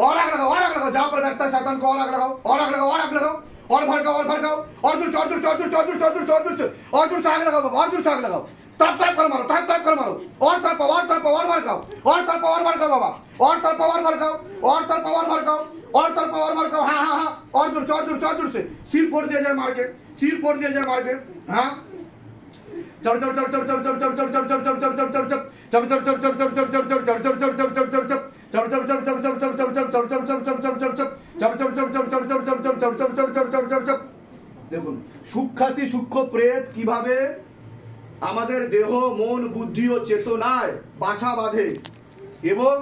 और आग लगाओ जहां पर बैठता है शैतान को, और आग लगाओ और आग लगाओ और आग लगाओ और भड़काओ और दूर से आग लगाओ बाबा, और दूर से आग लगाओ, तरफ कर मारो और तरफ और भड़काओ बाबा, और तरफ और भड़काओ हाँ और दूर से सिर फोड़ दिया जाए मार के, हाँ দেখুন সূক্ষ্মাতি সূক্ষ্ম প্রেত কিভাবে আমাদের দেহ মন বুদ্ধি ও চেতনায় বাসা বাঁধে এবং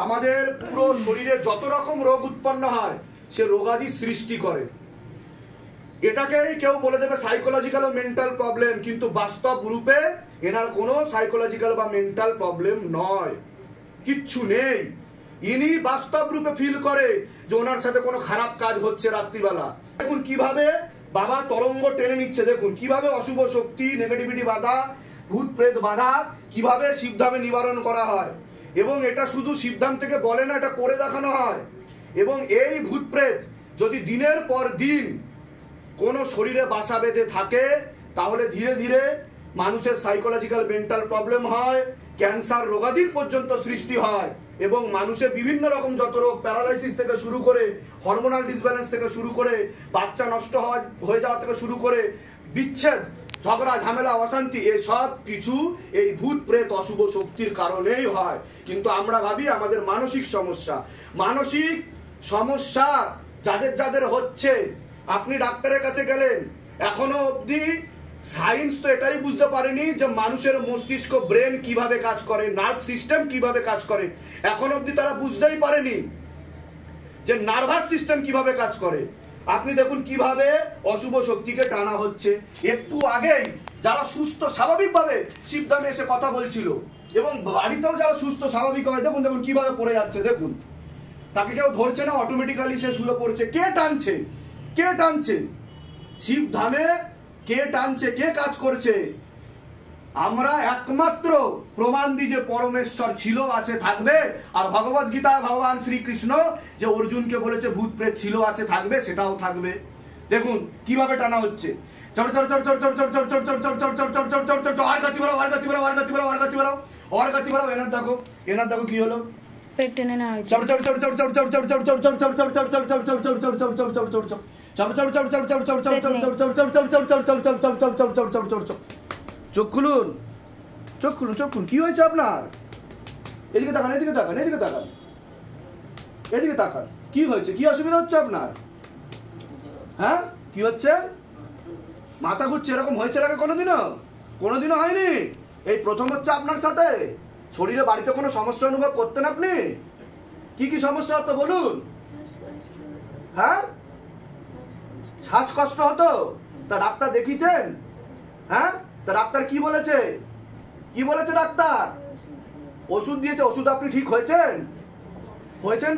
আমাদের পুরো শরীরে যত রকম রোগ উৎপন্ন হয় সে রোগাদি সৃষ্টি করে। এটাকেই কেউ বলে দেবে সাইকোলজিক্যাল ও মেন্টাল প্রবলেম, কিন্তু বাস্তব রূপে এনার কোনো সাইকোলজিক্যাল বা মেন্টাল প্রবলেম নয়, কিচ্ছু নেই। ইনি বাস্তব রূপে ফিল করে যে ওনার সাথে কোনো খারাপ কাজ হচ্ছে রাত্রিবেলা। দেখুন কিভাবে বাবা তরঙ্গ টেনে নিচ্ছে, দেখুন কিভাবে অশুভ শক্তি নেগেটিভিটি বাধা ভূত প্রেত বাধা কিভাবে শিবধামে নিবারণ করা হয়, এবং এটা শুধু শিবধাম থেকে বলে না, এটা করে দেখানো হয়। এবং এই ভূত প্রেত যদি দিনের পর দিন কোনো শরীরে বাসা বেঁধে থাকে তাহলে ধীরে ধীরে মানুষের সাইকোলজিক্যাল মেন্টাল প্রবলেম হয়, ক্যান্সার রোগাদির পর্যন্ত সৃষ্টি হয় এবং মানুষের বিভিন্ন রকম যত রোগ, প্যারালাইসিস থেকে শুরু করে হরমোনাল ডিসব্যালেন্স থেকে শুরু করে বাচ্চা নষ্ট হয়ে যাওয়া থেকে শুরু করে বিচ্ছেদ, ঝগড়া ঝামেলা অশান্তি, এসব কিছু এই ভূত প্রেত অশুভ শক্তির কারণেই হয়। কিন্তু আমরা ভাবি আমাদের মানসিক সমস্যা যাদের হচ্ছে, আপনি ডাক্তারের কাছে গেলেন, এখনো অবধি সায়েন্স তো এটাই বুঝতে পারেনি যে মানুষের মস্তিষ্ক ব্রেন কিভাবে কাজ করে, নার্ভ সিস্টেম কিভাবে কাজ করে, এখন অবধি তারা বুঝতেই পারেনি যে নার্ভাস সিস্টেম কিভাবে কাজ করে। আপনি দেখুন কিভাবে অশুভ শক্তিকে টানা হচ্ছে। একটু আগেই যারা সুস্থ স্বাভাবিকভাবে শিবধামে এসে কথা বলছিল এবং বাড়িতেও যারা সুস্থ স্বাভাবিক হয়, দেখুন কিভাবে পড়ে যাচ্ছে, দেখুন তাকে কেউ ধরছে না, অটোমেটিক্যালি সে শুয়ে পড়ছে। কে টানছে শিবধামে? কে টানছে? কে কাজ করছে? আমরা একমাত্র প্রমাণ দিই যে পরমেশ্বর ছিল, আছে, থাকবে। আর ভগবত গীতায় ভগবান শ্রীকৃষ্ণ যে অর্জুনকে বলেছে ভূত প্রেত ছিল, আছে, থাকবে, সেটাও থাকবে। দেখুন কিভাবে টানা হচ্ছে। এনার দেখো কি হলো, পেট টেনে নেওয়া হয়েছে। চোখ খুলুন কি হয়েছে আপনার? এদিকে তাকান কি হয়েছে, কি অসুবিধা হচ্ছে আপনার? হ্যাঁ কি হচ্ছে? মাথা ঘুরছে, এরকম হয়েছে আগে কোনোদিনও হয়নি, এই প্রথম হচ্ছে আপনার সাথে। শরীরে বাড়িতে কোনো সমস্যা অনুভব করতেন আপনি? কি সমস্যা হতো বলুন? হ্যাঁ শ্বাসকষ্ট হতো, তা ডাক্তার দেখিয়েছেন? হ্যাঁ তা ডাক্তার কি বলেছে ডাক্তার? ওষুধ দিয়েছে, ওষুধ আপনি ঠিক হয়েছেন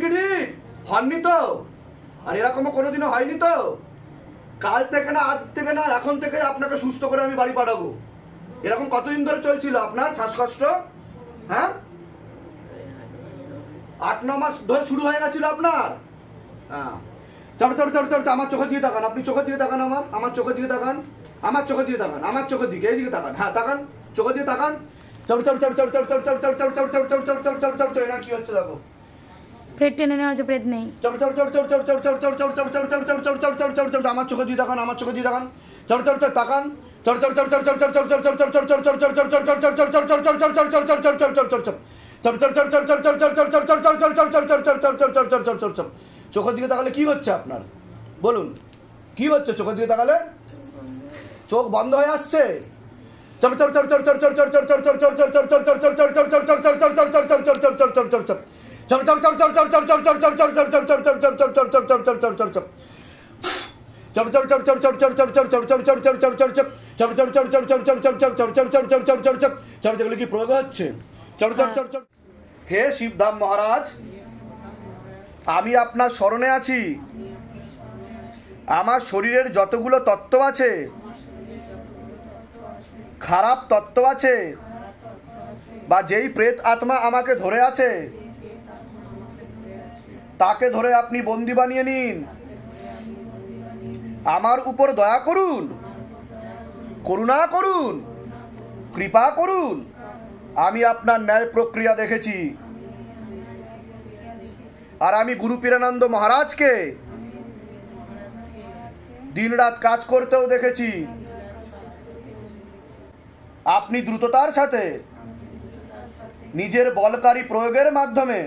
কি ঠিক হননি তো? আর এরকমও কোনোদিনও হয়নি তো? কাল থেকে না, আজ থেকে না, এখন থেকে আপনাকে সুস্থ করে আমি বাড়ি পাঠাবো। এরকম কতদিন ধরে চলছিল আপনার শ্বাসকষ্ট? হ্যাঁ 8-9 মাস ধরে শুরু হয়ে গেছিল আপনার। হ্যাঁ আমার চোখে দিয়ে তাকান, আপনি চোখে দিয়ে তাকান, আমার চোখে দিয়ে তাকান, আমার চোখের দিকে, এইদিকে তাকান, হ্যাঁ তাকান, চোখে দিয়ে তাকান। এনার কি হচ্ছে দেখো, প্রেত টেনে নেওয়া হচ্ছে, প্রেত নেই। আমার চোখে দিয়ে দেখান, আমার চোখে দিয়ে দেখান, তাকান, চোখের দিকে তাকালে কি হচ্ছে আপনার বলুন, কি হচ্ছে চোখের দিকে তাকালে? চোখ বন্ধ হয়ে আসছে। কি প্রয়োগ হচ্ছে? হে শিবধাম মহারাজ, আমি আপনার শরণে আছি। আমার শরীরের যতগুলো তত্ত্ব আছে, খারাপ তত্ত্ব আছে, বা যেই প্রেত আত্মা আমাকে ধরে আছে, তাকে ধরে আপনি বন্দী বানিয়ে নিন। আমার উপর দয়া করুন, করুণা করুন, কৃপা করুন। আমি আপনার ন্যায় প্রক্রিয়া দেখেছি, আর আমি গুরু পীরানন্দ মহারাজকে দিনরাত কাজ করতেও দেখেছি। আপনি দ্রুততার সাথে নিজের বলকারী প্রয়োগের মাধ্যমে,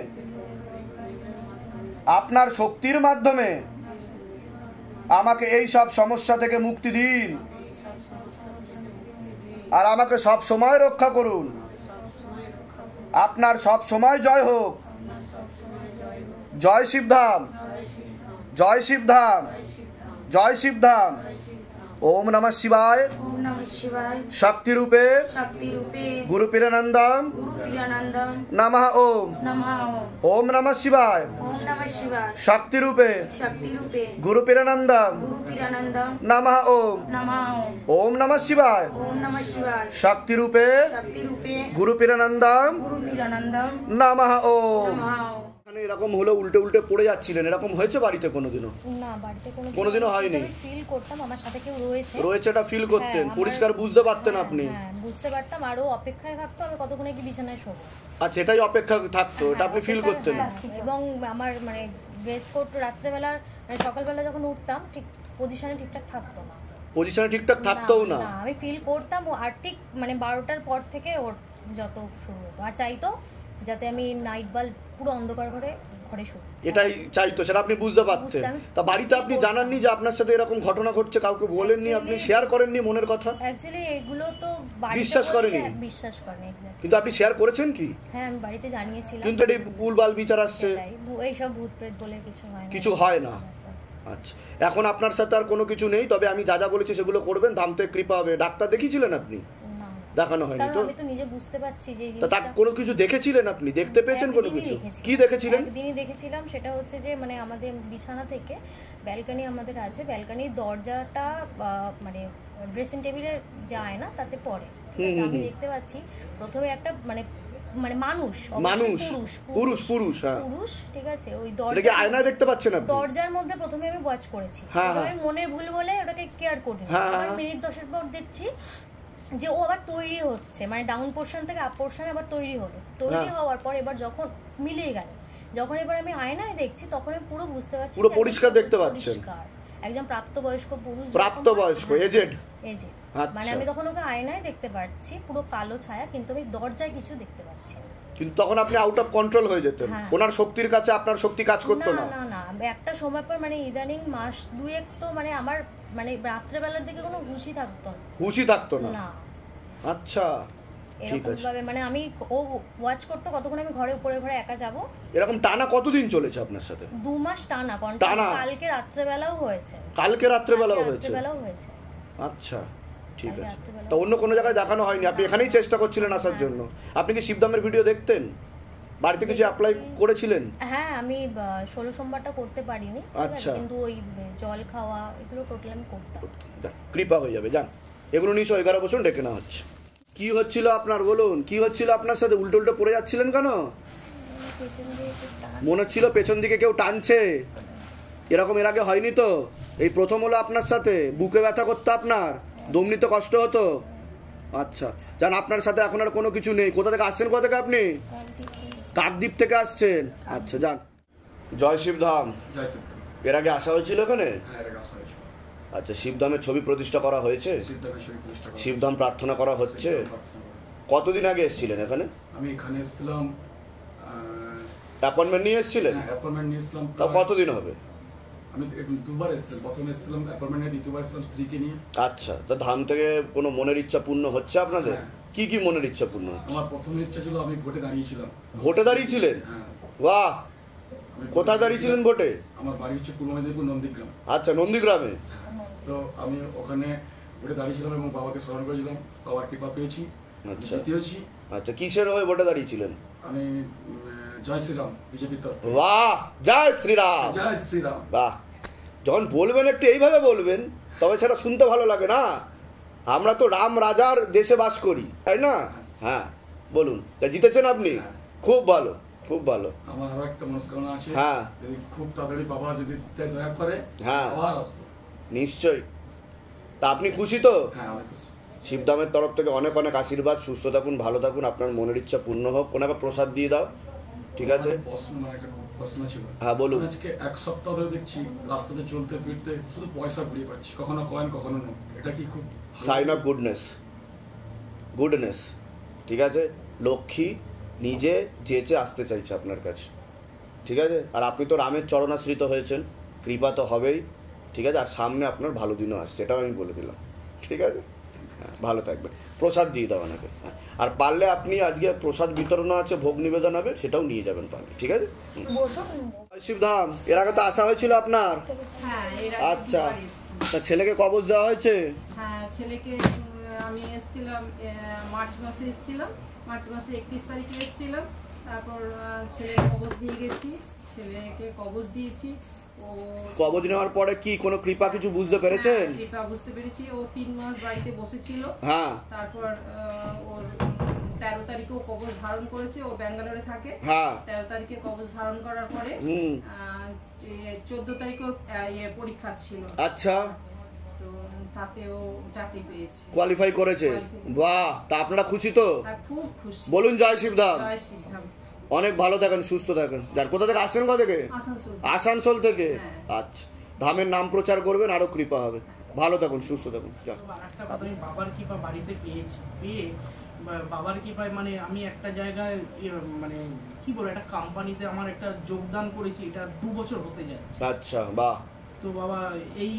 আপনার শক্তির মাধ্যমে আমাকে এই সব সমস্যা থেকে মুক্তি দিন, আর আমাকে সব সময় রক্ষা করুন। আপনার সব সময় জয় হোক। জয় শিবধাম, জয় শিবধাম, জয় শিবধাম। ओम नमः शिवाय। ओम नमः शिवाय। शक्ति रूपे, शक्ति रूपे गुरु पीरानंदम नमः ओम। ओम नमः शिवाय। ओम नमः शिवाय। शक्ति रूपे, गुरु पीरानंदम नमः ओम। ओम नमः शिवाय। ओम नमः शिवाय। शक्ति रूपे, गुरु पीरानंदम नमः ओम। এরকম হলো উল্টে উল্টে পড়ে যাচ্ছিলেন, এরকম হয়েছে বাড়িতে কোনোদিনও? না, বাড়িতে কোনোদিনও হয়নি। ফিল করতাম আমার সাথে কেউ রয়েছে, রয়েছেটা ফিল করতেন, পরিষ্কার বুঝতে পারতেন আপনি? হ্যাঁ, বুঝতে পারতাম। আরো অপেক্ষায় থাকতো আমি কতক্ষণ কি বিছানায় শোবো। আচ্ছা, এটাই অপেক্ষা থাকতো, এটা আপনি ফিল করতেন? এবং আমার মানে ড্রেস কোড রাত্রেবেলার মানে সকালবেলা যখন উঠতাম ঠিক পজিশনে ঠিকঠাক থাকতো না। পজিশনে ঠিকঠাক থাকতোও না? আমি ফিল করতাম আর ঠিক মানে 12টার পর থেকে ওর যত শুরু হতো, আর চাইতো যাতে আমি নাইট বাল্ব পুরো অন্ধকার ঘরে শুই, এটাই চাইতো। সেটা আপনি বুঝতে পারতেন? তা বাড়িতে আপনি জানাননি যে আপনার সাথে এরকম ঘটনা ঘটছে? কাউকে বলেননি, আপনি শেয়ার করেননি মনের কথা? অ্যাকচুয়ালি এগুলো তো বিশ্বাস করেনি, বিশ্বাস করেনি। কিন্তু আপনি শেয়ার করেছেন কি? হ্যাঁ, আমি বাড়িতে জানিয়েছিলাম, কিন্তু এটা ভুলভাল বিচার আসছে। এইসব ভূত প্রেত বলে কিছু হয় না, কিছু হয় না। আচ্ছা, এখন আপনার সাথে আর কোনো কিছু নেই, তবে আমি যা যা বলেছি সেগুলো করবেন, ধামতে কৃপা হবে। ডাক্তার দেখিয়েছিলেন আপনি? দেখানো হয়নি তো? আমি তো নিজে বুঝতে পারছি যে তা কোনো কিছু দেখেছিলেন আপনি? দেখতে পেয়েছেন কোনো কিছু? কি দেখেছিলেন? একদিনই দেখেছিলাম, সেটা হচ্ছে যে মানে আমাদের বিছানা থেকে ব্যালকনি আমাদের আছে, ব্যালকনির দরজাটা মানে ড্রেসিং টেবিলের যে আয়না তাতে পড়ে। আমি দেখতে পাচ্ছি প্রথমে একটা মানে মানে মানুষ পুরুষ, হ্যাঁ পুরুষ, ঠিক আছে। ওই দরজা আয়নায় দেখতে পাচ্ছেন আপনি? দরজার মধ্যে প্রথমে আমি ওয়াচ করেছি, আমি মনের ভুল বলে ওটাকে কেয়ার করিনি। মিনিট 10 পর দেখছি যে ও আবার তৈরি হচ্ছে, মানে ডাউন পোর্শন থেকে আপ পোর্শনে আবার তৈরি হলো। তৈরি হওয়ার পর এবার যখন মিলিয়ে গেল, যখন এবার আমি আয়নায় দেখছি তখন আমি পুরো বুঝতে পারছি, পুরো পরিষ্কার দেখতে পাচ্ছেন। একজন প্রাপ্তবয়স্ক পুরুষ, এজেড। মানে আমি তখন ওকে আয়নায় দেখতে পাচ্ছি পুরো কালো ছায়া, কিন্তু আমি দরজায় কিছু দেখতে পাচ্ছি। কিন্তু তখন আপনি আউট অফ কন্ট্রোল হয়ে যেতেন, ওনার শক্তির কাছে আপনার শক্তি কাজ করতো না? না না, একটা সময় পর মানে ইদানিং মাস দুয়েক তো মানে আমার মানে রাত্রেবেলার দিকে কোনো হুঁশই থাকতো না। আচ্ছা, ঠিক আছে। মানে আমি ও ওয়াচ করতে কতক্ষণ আমি ঘরে উপরে ঘরে একা যাব। এরকম টানা কতদিন চলেছে আপনার সাথে? 2 মাস টানা কন্টিনিউ। কালকে রাত্রেবেলাও হয়েছে। আচ্ছা, ঠিক আছে। তো অন্য কোনো জায়গায় দেখানো হয়নি? আপনি এখানেই চেষ্টা করছিলেন আসার জন্য? আপনি কি শিবধামের ভিডিও দেখতেন? বাড়িতে কিছু অ্যাপ্লাই করেছিলেন? হ্যাঁ, আমি 16 সোমবারটা করতে পারিনি, আচ্ছা, কিন্তু ওই জল খাওয়া এগুলো টোটাল আমি করতাম। কৃপা হয়ে যাবে, যান। এগুলো 11 বছর ডেকে নেওয়া হচ্ছে। কি হচ্ছিল আপনার বলুন? কি হচ্ছিল আপনার সাথে? উল্টো উল্টো পড়ে যাচ্ছিলেন কেন? মনে হচ্ছিল পেছন দিকে কেউ টানছে। এরকম এর আগে হয়নি তো? এই প্রথম হলো আপনার সাথে? বুকে ব্যথা করতো আপনার? দম নিতে কষ্ট হতো? আচ্ছা, যান, আপনার সাথে এখন আর কোনো কিছু নেই। কোথা থেকে আসছেন? কোথা থেকে আপনি? কাকদ্বীপ থেকে আসছেন? আচ্ছা, যান। জয় শিবধাম। জয় শিবধাম। এর আগে আসা হয়েছিল এখানে? হ্যাঁ, এর আগে আসা হয়েছিল। আচ্ছা, শিবধামের ছবি প্রতিষ্ঠা করা হয়েছে? শিবধামের ছবি প্রতিষ্ঠা করা, শিবধাম প্রার্থনা করা হচ্ছে। কতদিন আগে এসেছিলেন এখানে? আমি এখানে এসেছিলাম, অ্যাপয়েন্টমেন্ট নিয়ে এসেছিলেন? হ্যাঁ, অ্যাপয়েন্টমেন্ট নিয়েছিলাম। তাও কতদিন হবে? আমি দুবার এসেছিলাম, প্রথমে এসেছিলাম অ্যাপয়েন্টমেন্ট নিয়ে, দ্বিতীয়বার এসেছিলাম স্ত্রীকে নিয়ে। আচ্ছা, তো ধাম থেকে কোনো মনের ইচ্ছা পূর্ণ হচ্ছে আপনাদের? কি কি মনের ইচ্ছা পূর্ণ হচ্ছে? আমার প্রথম ইচ্ছা ছিল, আমি ভোটে দাঁড়িয়েছিলাম। ভোটে দাঁড়িয়েছিলেন? হ্যাঁ। বাহ, কোথায় দাঁড়িয়েছিলেন ভোটে? আমার বাড়ি হচ্ছে পূর্ব মেদিনীপুর, নন্দীগ্রাম। আচ্ছা, নন্দীগ্রামে। তো আমি ওখানে ভোটে দাঁড়িয়েছিলাম এবং বাবাকে স্মরণ করেছিলাম, বাবার কৃপা পেয়েছি, আচ্ছা জিতেছি। আচ্ছা, কিসের হয়ে ভোটে দাঁড়িয়েছিলেন? আমি জয় শ্রীরাম, বিজেপি তরফে। বাহ, জয় শ্রীরাম। জয় শ্রীরাম। বাহ, যখন বলবেন একটু এইভাবে বলবেন, তবে সেটা শুনতে ভালো লাগে না? আমরা তো রাম রাজার দেশে বাস করি, তাই না? হ্যাঁ, বলুন। তা জিতেছেন আপনি? খুব ভালো, খুব ভালো। আমার আরো একটা মনস্কামনা আছে, হ্যাঁ, যদি খুব তাড়াতাড়ি বাবা যদি দয়া করে, হ্যাঁ আবার আসবো। নিশ্চয়ই। তা আপনি খুশি তো? হ্যাঁ, আমি খুশি। শিবধামের তরফ থেকে অনেক অনেক আশীর্বাদ, সুস্থ থাকুন, ভালো থাকুন, আপনার মনের ইচ্ছা পূর্ণ হোক। ওনাকে প্রসাদ দিয়ে দাও, ঠিক আছে? প্রশ্ন ছিল। হ্যাঁ, বলুন। আজকে এক সপ্তাহ ধরে দেখছি রাস্তাতে চলতে ফিরতে শুধু পয়সা ঘুরিয়ে পাচ্ছি, কখনো কয়েন কখনো নোট। এটা কি খুব সাইন অফ গুডনেস? গুডনেস, ঠিক আছে। লক্ষ্মী নিজে যেচে আসতে চাইছে আপনার কাছে, ঠিক আছে? আর আপনি তো রামের চরণাশ্রিত হয়েছেন, কৃপা তো হবেই, ঠিক আছে? আর সামনে আপনার ভালো দিনও আসছে, এটাও আমি বলে দিলাম, ঠিক আছে? হ্যাঁ, ভালো থাকবে। প্রসাদ দিয়ে দাও ওনাকে। হ্যাঁ, আর পারলে আপনি আজকে প্রসাদ বিতরণ আছে, ভোগ নিবেদন হবে, সেটাও নিয়ে যাবেন পারলে, ঠিক আছে? শিবধাম এর আগে তো আসা হয়েছিল আপনার? আচ্ছা, তা ছেলেকে কবজ দেওয়া হয়েছে? হ্যাঁ, ছেলেকে আমি এসেছিলাম মার্চ মাসে, এসেছিলাম মার্চ মাসে 31 তারিখে এসেছিলাম। তারপর ছেলে কবজ দিয়ে গেছি, ছেলেকে কবজ দিয়েছি। ও কবজ নেওয়ার পরে কি কোনো কৃপা কিছু বুঝতে পেরেছেন? কৃপা বুঝতে পেরেছি। ও 3 মাস বাড়িতে বসেছিল। হ্যাঁ। তারপর ওর 13 তারিখে ও কবজ ধারণ করেছে। ও ব্যাঙ্গালোরে থাকে। হ্যাঁ। 13 তারিখে কবজ ধারণ করার পরে 14 তারিখে ওর পরীক্ষা ছিল। আচ্ছা, তো তাতেও চাকরি পেয়েছে, কোয়ালিফাই করেছে। বাহ, তা আপনারা খুশি তো? খুব খুশি। বলুন জয় শিবধাম। জয় শিবধাম। অনেক ভালো থাকেন, সুস্থ থাকেন। যার কোথা থেকে আসছেন? কোথা থেকে? আসানসোল থেকে। আচ্ছা, ধামের নাম প্রচার করবেন, আরো কৃপা হবে। ভালো থাকুন, সুস্থ থাকুন। একটা কথা, আমি বাবার কৃপা বাড়িতে পেয়েছি, পেয়ে বাবার কৃপায় মানে আমি একটা জায়গায় মানে কি বলবো, একটা কোম্পানিতে আমার একটা যোগদান করেছি, এটা 2 বছর হতে যাচ্ছে। আচ্ছা, বাহ। তো বাবা এই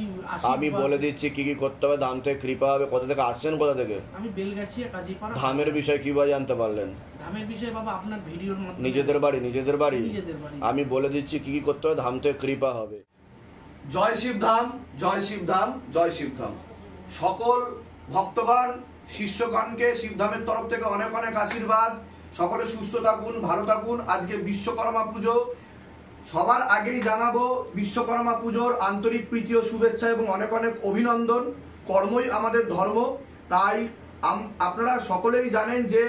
আমি বলে দিচ্ছি কি কি করতে হবে, ধাম থেকে কৃপা হবে। কোথা থেকে আসছেন? কোথা থেকে? আমি বেলগাছিয়া, কাজীপাড়া। ধামের বিষয় কিভাবে জানতে পারলেন? ধামের বিষয়ে বাবা আপনার ভিডিওর মাধ্যমে। নিজেদের বাড়ি? নিজেদের বাড়ি। নিজেদের বাড়ি। আমি বলে দিচ্ছি কি কি করতে হবে, ধাম থেকে কৃপা হবে। জয় শিবধাম, জয় শিবধাম, জয় শিবধাম। সকল ভক্তগণ, শিষ্যগণকে শিবধামের তরফ থেকে অনেক অনেক আশীর্বাদ। সকলে সুস্থ থাকুন, ভালো থাকুন। আজকে বিশ্বকর্মা পুজো, সবার আগেই জানাবো বিশ্বকর্মা পুজোর আন্তরিক প্রীতি ও শুভেচ্ছা এবং অনেক অনেক অভিনন্দন। কর্মই আমাদের ধর্ম। তাই আপনারা সকলেই জানেন যে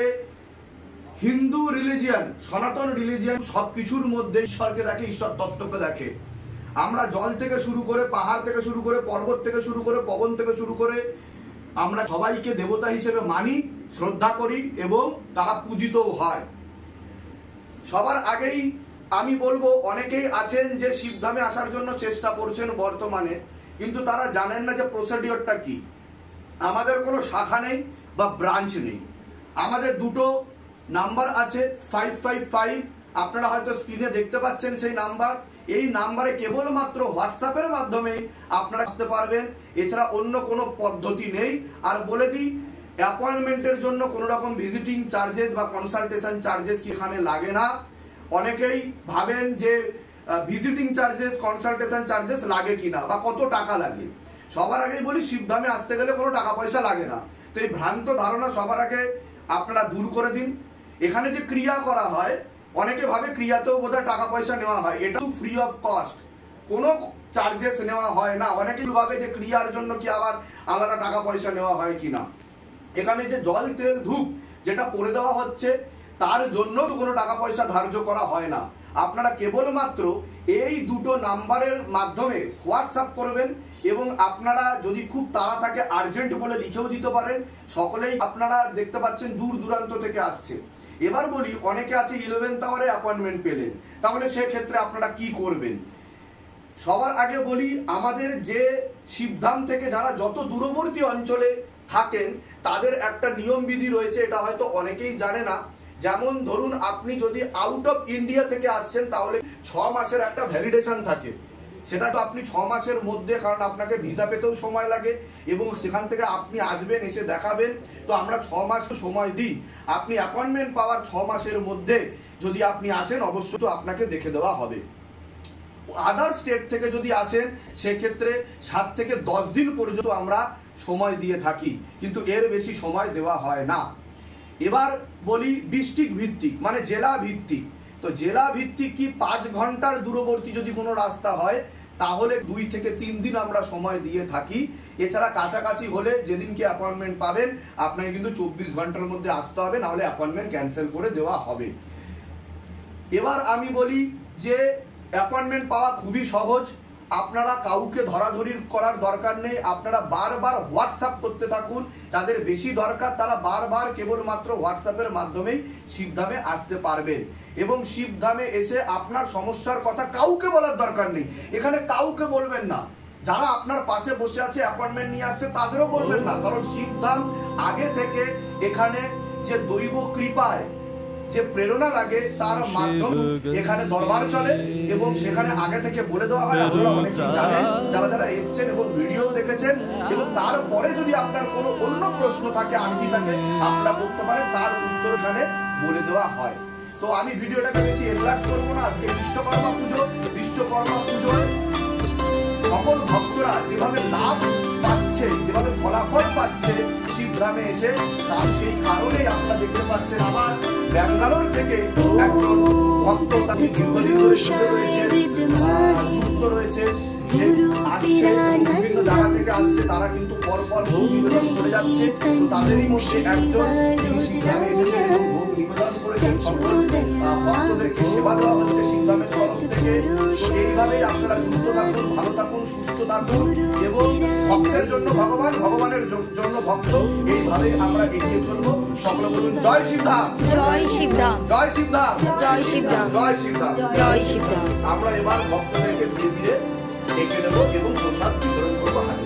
হিন্দু রিলিজিয়ান, সনাতন রিলিজিয়ান সব কিছুর মধ্যে ঈশ্বরকে দেখে, ঈশ্বর তত্ত্বকে দেখে। আমরা জল থেকে শুরু করে, পাহাড় থেকে শুরু করে, পর্বত থেকে শুরু করে, পবন থেকে শুরু করে আমরা সবাইকে দেবতা হিসেবে মানি, শ্রদ্ধা করি এবং তারা পূজিতও হয়। সবার আগেই আমি বলবো, অনেকেই আছেন যে শিবধামে আসার জন্য চেষ্টা করছেন বর্তমানে, কিন্তু তারা জানেন না যে প্রসিডিওরটা কি। আমাদের কোনো শাখা নেই বা ব্রাঞ্চ নেই। আমাদের দুটো নাম্বার আছে, 555, আপনারা হয়তো স্ক্রিনে দেখতে পাচ্ছেন সেই নাম্বার। এই নাম্বারে কেবলমাত্র হোয়াটসঅ্যাপের মাধ্যমে আপনারা আসতে পারবেন, এছাড়া অন্য কোনো পদ্ধতি নেই। আর বলে দিই, অ্যাপয়েন্টমেন্টের জন্য কোনো রকম ভিজিটিং চার্জেস বা কনসালটেশন চার্জেস এখানে লাগে না। অনেকেই ভাবেন যে ভিজিটিং চার্জেস, কনসালটেশন চার্জেস লাগে কিনা বা কত টাকা লাগে। সবার আগেই বলি, শিবধামে আসতে গেলে কোনো টাকা পয়সা লাগে না। তো এই ভ্রান্ত ধারণা সবার আগে আপনারা দূর করে দিন। এখানে যে ক্রিয়া করা হয়, অনেকে ভাবে ক্রিয়াতেও বোধহয় টাকা পয়সা নেওয়া হয়। এটা ফ্রি অফ কস্ট, কোনো চার্জেস নেওয়া হয় না। অনেকেই ভাবে যে ক্রিয়ার জন্য কি আবার আলাদা টাকা পয়সা নেওয়া হয় কিনা। এখানে যে জল, তেল, ধূপ যেটা পড়ে দেওয়া হচ্ছে, তার জন্য কোনো টাকা পয়সা ধার্য করা হয় না। আপনারা কেবলমাত্র এই দুটো নাম্বারের মাধ্যমে হোয়াটসঅ্যাপ করবেন এবং আপনারা যদি খুব তাড়া থাকে আর্জেন্ট বলে লিখেও দিতে পারেন। সকলেই আপনারা দেখতে পাচ্ছেন দূর দূরান্ত থেকে আসছে। এবার বলি, অনেকে আছে 11th আওয়ারে অ্যাপয়েন্টমেন্ট পেলেন, তাহলে সেক্ষেত্রে আপনারা কি করবেন? সবার আগে বলি, আমাদের যে শিবধাম থেকে যারা যত দূরবর্তী অঞ্চলে থাকেন তাদের একটা নিয়ম বিধি রয়েছে, এটা হয়তো অনেকেই জানে না। যেমন ধরুন, আপনি যদি আউট অফ ইন্ডিয়া থেকে আসছেন তাহলে 6 মাসের একটা ভ্যালিডেশন থাকে, সেটা তো আপনি 6 মাসের মধ্যে, কারণ আপনাকে ভিসা পেতেও সময় লাগে এবং সেখান থেকে আপনি আসবেন, এসে দেখাবেন, তো আমরা 6 মাস সময় দিই। আপনি অ্যাপয়েন্টমেন্ট পাওয়ার 6 মাসের মধ্যে যদি আপনি আসেন অবশ্যই তো আপনাকে দেখে দেওয়া হবে। আদার স্টেট থেকে যদি আসেন সেক্ষেত্রে 7 থেকে 10 দিন পর্যন্ত আমরা সময় দিয়ে থাকি, কিন্তু এর বেশি সময় দেওয়া হয় না। এবার বলি ডিস্ট্রিক্ট ভিত্তিক, মানে জেলা ভিত্তিক। তো জেলা ভিত্তিক কি 5 ঘন্টার দূরবর্তী যদি কোনো রাস্তা হয় তাহলে 2 থেকে 3 দিন আমরা সময় দিয়ে থাকি। এছাড়া কাছাকাছি হলে যেদিনকে অ্যাপয়েন্টমেন্ট পাবেন আপনাকে কিন্তু 24 ঘন্টার মধ্যে আসতে হবে, নাহলে অ্যাপয়েন্টমেন্ট ক্যান্সেল করে দেওয়া হবে। এবার আমি বলি যে অ্যাপয়েন্টমেন্ট পাওয়া খুবই সহজ, আপনারা কাউকে ধরাধরি করার দরকার নেই, আপনারা বারবার হোয়াটসঅ্যাপ করতে থাকুন। যাদের বেশি দরকার তারা বারবার কেবলমাত্র হোয়াটসঅ্যাপের মাধ্যমেই শিবধামে আসতে পারবেন। এবং শিবধামে এসে আপনার সমস্যার কথা কাউকে বলার দরকার নেই, এখানে কাউকে বলবেন না। যারা আপনার পাশে বসে আছে অ্যাপয়েন্টমেন্ট নিয়ে আসছে তাদেরও বলবেন না, কারণ শিবধাম আগে থেকে এখানে যে দৈব কৃপায় যে প্রেরণা লাগে তার মাধ্যমে এখানে দরবার চলে এবং সেখানে আগে থেকে বলে দেওয়া হয়। আপনারা অনেকেই জানেন, যারা যারা এসছেন এবং ভিডিও দেখেছেন। এবং তারপরে যদি আপনার কোনো অন্য প্রশ্ন থাকে, আর্জি থাকে, আপনারা করতে পারেন, তার উত্তর এখানে বলে দেওয়া হয়। তো আমি ভিডিওটাকে বেশি এনলার্জ করবো না। আজকে বিশ্বকর্মা পুজো, বিশ্বকর্মা পুজোয় সকল ভক্তরা যেভাবে লাভ পাচ্ছে, যেভাবে ফলাফল পাচ্ছে শিবধামে এসে, তার সেই কারণেই আপনারা দেখতে পাচ্ছেন আবার ব্যাঙ্গালোর থেকে একজন ভক্ত তাকে দীর্ঘদিন ধরে যুক্ত রয়েছে, আসছে বিভিন্ন জায়গা থেকে আসছে, তারা কিন্তু পরপর ভোগ নিবেদন করে যাচ্ছে। তো তাদেরই মধ্যে একজন তিনি শিবধামে এসেছেন এবং ভোগ নিবেদন করেছেন। সকল ভক্তদেরকে সেবা দেওয়া হচ্ছে শিবধামের তরফ থেকে। তো এইভাবেই আপনারা যুক্ত থাকুন, ভালো থাকুন, সুস্থ থাকুন এবং ভক্তের জন্য ভগবান, ভগবানের জন্য ভক্ত, এইভাবে আমরা এগিয়ে চলবো। সকলে বলুন জয় শিবধাম, জয় শিবধাম, জয় শিবধাম, জয় শিবধাম, জয় শিবধাম, জয় শিবধাম। আমরা এবার ভক্তদেরকে ধীরে ধীরে ডেকে নেবো এবং প্রসাদ বিতরণ করবো হাতে।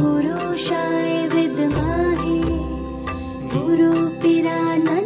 पुरुषाय विद्महे गुरुपिरानन्दम्